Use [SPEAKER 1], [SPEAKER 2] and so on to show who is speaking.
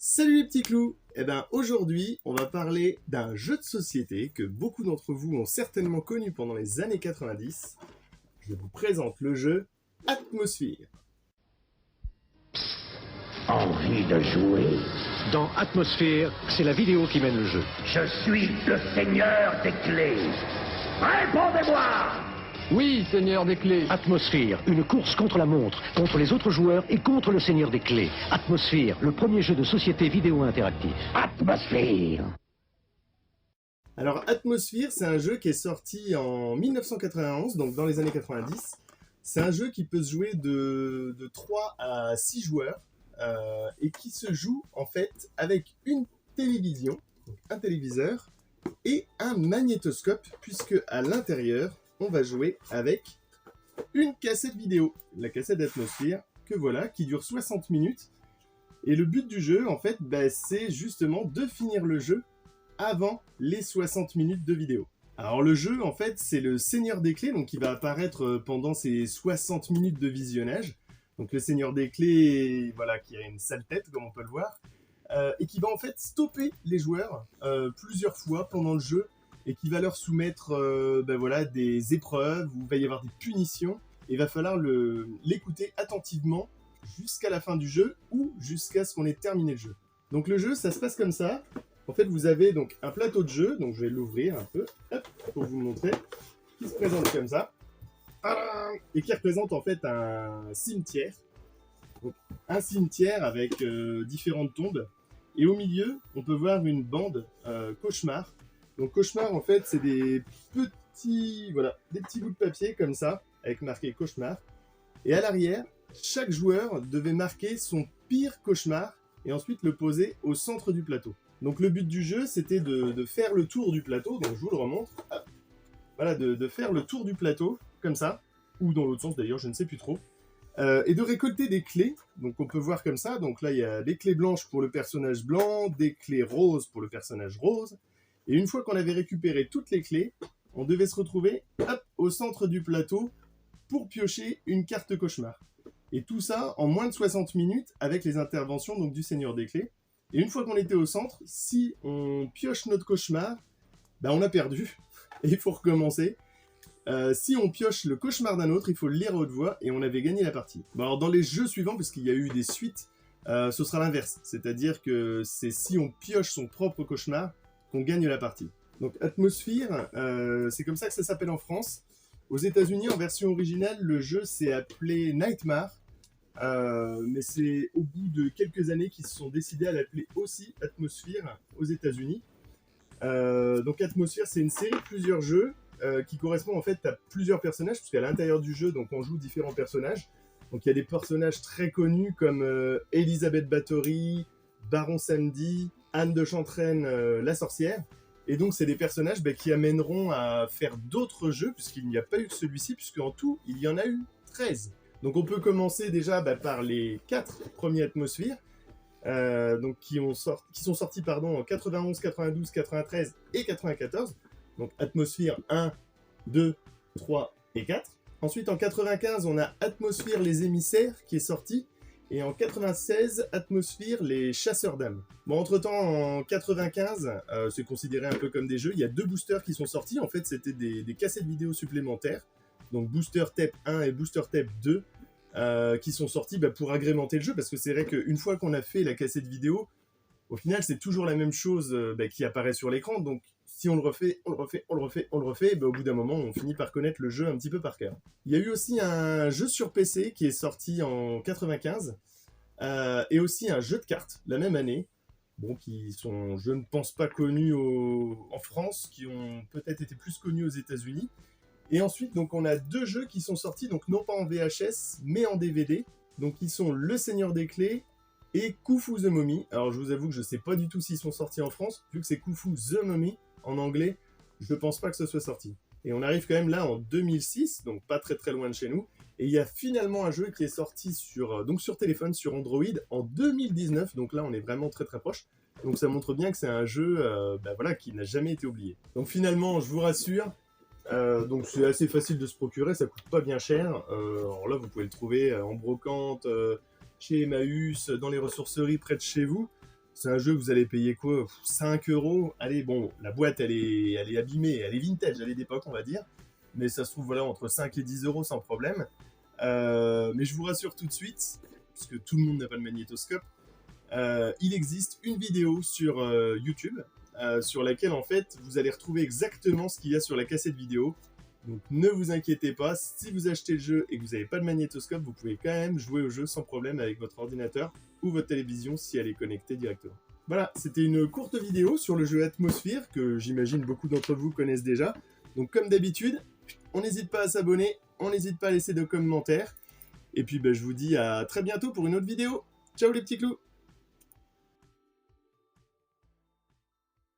[SPEAKER 1] Salut les petits clous! Aujourd'hui, on va parler d'un jeu de société que beaucoup d'entre vous ont certainement connu pendant les années 90. Je vous présente le jeu Atmosphere.
[SPEAKER 2] Envie de jouer?
[SPEAKER 3] Dans Atmosphere, c'est la vidéo qui mène le jeu.
[SPEAKER 2] Je suis le seigneur des clés. Répondez-moi!
[SPEAKER 4] Oui, Seigneur des Clés.
[SPEAKER 3] Atmosphere, une course contre la montre, contre les autres joueurs et contre le Seigneur des Clés. Atmosphere, le premier jeu de société vidéo interactif.
[SPEAKER 2] Atmosphere.
[SPEAKER 1] Alors Atmosphere, c'est un jeu qui est sorti en 1991, donc dans les années 90. C'est un jeu qui peut se jouer de 3 à 6 joueurs et qui se joue en fait avec une télévision, donc un téléviseur, et un magnétoscope, puisque à l'intérieur, on va jouer avec une cassette vidéo, la cassette d'Atmosphere, que voilà, qui dure 60 minutes. Et le but du jeu, en fait, c'est justement de finir le jeu avant les 60 minutes de vidéo. Alors le jeu, en fait, c'est le Seigneur des Clés, donc qui va apparaître pendant ces 60 minutes de visionnage. Donc le Seigneur des Clés, voilà, qui a une sale tête, comme on peut le voir, et qui va en fait stopper les joueurs plusieurs fois pendant le jeu, et qui va leur soumettre des épreuves, où il va y avoir des punitions, et il va falloir l'écouter attentivement jusqu'à la fin du jeu, ou jusqu'à ce qu'on ait terminé le jeu. Donc le jeu, ça se passe comme ça. En fait, vous avez donc un plateau de jeu, donc je vais l'ouvrir un peu, hop, pour vous montrer, qui se présente comme ça, et qui représente en fait un cimetière. Donc, un cimetière avec différentes tombes, et au milieu, on peut voir une bande cauchemar. Donc cauchemar, en fait, c'est des petits bouts de papier comme ça, avec marqué cauchemar. Et à l'arrière, chaque joueur devait marquer son pire cauchemar et ensuite le poser au centre du plateau. Donc le but du jeu, c'était de faire le tour du plateau, donc je vous le remontre. Hop. Voilà, de faire le tour du plateau, comme ça, ou dans l'autre sens d'ailleurs, je ne sais plus trop. Et de récolter des clés, donc on peut voir comme ça. Donc là, il y a des clés blanches pour le personnage blanc, des clés roses pour le personnage rose. Et une fois qu'on avait récupéré toutes les clés, on devait se retrouver au centre du plateau pour piocher une carte cauchemar. Et tout ça en moins de 60 minutes avec les interventions donc, du Seigneur des Clés. Et une fois qu'on était au centre, si on pioche notre cauchemar, on a perdu et il faut recommencer. Si on pioche le cauchemar d'un autre, il faut le lire à haute voix et on avait gagné la partie. Bon, alors dans les jeux suivants, parce qu'il y a eu des suites, ce sera l'inverse. C'est-à-dire que c'est si on pioche son propre cauchemar qu'on gagne la partie. Donc Atmosphere, c'est comme ça que ça s'appelle en France. Aux États-Unis, en version originale, le jeu s'est appelé Nightmare, mais c'est au bout de quelques années qu'ils se sont décidés à l'appeler aussi Atmosphere aux États-Unis. Donc Atmosphere, c'est une série de plusieurs jeux qui correspond en fait à plusieurs personnages, puisqu'à l'intérieur du jeu, donc on joue différents personnages. Donc il y a des personnages très connus comme Elizabeth Bathory, Baron Samedi, Anne de Chantraine, la sorcière. Et donc, c'est des personnages qui amèneront à faire d'autres jeux, puisqu'il n'y a pas eu que celui-ci, puisqu'en tout, il y en a eu 13. Donc, on peut commencer déjà par les 4 premiers Atmosphere, donc qui sont sortis en 91, 92, 93 et 94. Donc, Atmosphere 1, 2, 3 et 4. Ensuite, en 95, on a Atmosphere les émissaires qui est sorti. Et en 96, Atmosphere, les chasseurs d'âmes. Bon, entre-temps, en 95, c'est considéré un peu comme des jeux. Il y a 2 boosters qui sont sortis. En fait, c'était des cassettes vidéo supplémentaires. Donc, Booster Tape 1 et Booster Tape 2, qui sont sortis pour agrémenter le jeu. Parce que c'est vrai qu'une fois qu'on a fait la cassette vidéo, au final, c'est toujours la même chose qui apparaît sur l'écran. Donc, si on le refait, au bout d'un moment, on finit par connaître le jeu un petit peu par cœur. Il y a eu aussi un jeu sur PC qui est sorti en 95, et aussi un jeu de cartes la même année, qui sont, je ne pense pas, connus en France, qui ont peut-être été plus connus aux États-Unis. Et ensuite, donc, on a 2 jeux qui sont sortis, donc non pas en VHS, mais en DVD. Donc, ils sont Le Seigneur des Clés et Khufu the Mummy. Alors, je vous avoue que je ne sais pas du tout s'ils sont sortis en France, vu que c'est Khufu the Mummy en anglais, je pense pas que ce soit sorti. Et on arrive quand même là en 2006, donc pas très très loin de chez nous. Et il y a finalement un jeu qui est sorti sur téléphone, sur Android, en 2019. Donc là, on est vraiment très très proche. Donc ça montre bien que c'est un jeu qui n'a jamais été oublié. Donc finalement, je vous rassure, donc c'est assez facile de se procurer, ça coûte pas bien cher. Alors là, vous pouvez le trouver en brocante, chez Emmaüs, dans les ressourceries près de chez vous. C'est un jeu que vous allez payer quoi, 5 €. Allez, bon, la boîte, elle est abîmée, elle est vintage, elle est d'époque, on va dire. Mais ça se trouve, voilà, entre 5 et 10 € sans problème. Mais je vous rassure tout de suite, parce que tout le monde n'a pas le magnétoscope, il existe une vidéo sur YouTube, sur laquelle, en fait, vous allez retrouver exactement ce qu'il y a sur la cassette vidéo. Donc ne vous inquiétez pas, si vous achetez le jeu et que vous n'avez pas de magnétoscope, vous pouvez quand même jouer au jeu sans problème avec votre ordinateur ou votre télévision si elle est connectée directement. Voilà, c'était une courte vidéo sur le jeu Atmosphere que j'imagine beaucoup d'entre vous connaissent déjà. Donc comme d'habitude, on n'hésite pas à s'abonner, on n'hésite pas à laisser des commentaires. Et puis je vous dis à très bientôt pour une autre vidéo. Ciao les petits clous!